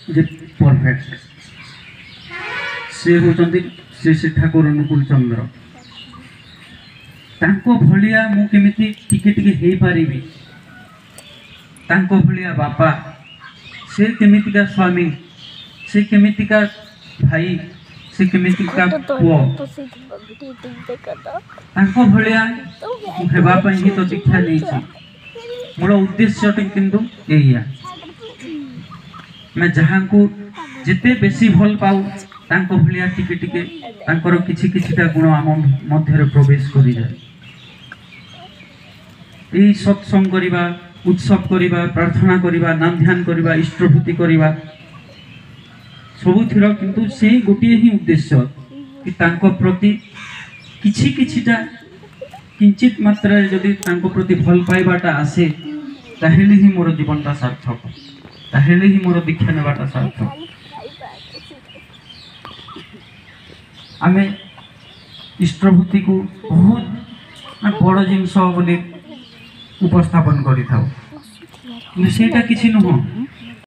जे perfect से होचंदी श्री श्री ठाकुर अनुकूल चंद्र तांको भलिया मु केमिति टिके टिके हेई पारिबी तांको भलिया बापा से केमितिका स्वामी से केमितिका भाई से केमितिका पुओ तांको भलिया हेबा पई ही तो दीक्षा नेछि मोर उद्देश्य किंतु एया मैं जहाँ को जिते बेसी भल पाऊ तांको भलिया टिके टिके तांकर किछि किछिटा गुण आम मध्य प्रवेश करि जाय एई सत्संग करिबा उत्सव करिबा प्रार्थना करिबा नाम ध्यान करिबा इष्टभूति करिबा सबुथिर किंतु से गोटे ही उद्देश्य कि तांको प्रति किछि किछिटा किंचित मात्रा जदि तांको प्रति भल पाइबाटा आसे ताहेले ही मोर जीवनटा सार्थक ताहेले ही मोर दीक्षा नेबाटा सार्थक आमे इष्टभूति को बहुत बड़ जिनस बोली उपस्थापन करि थाउ सेटा किछि नुह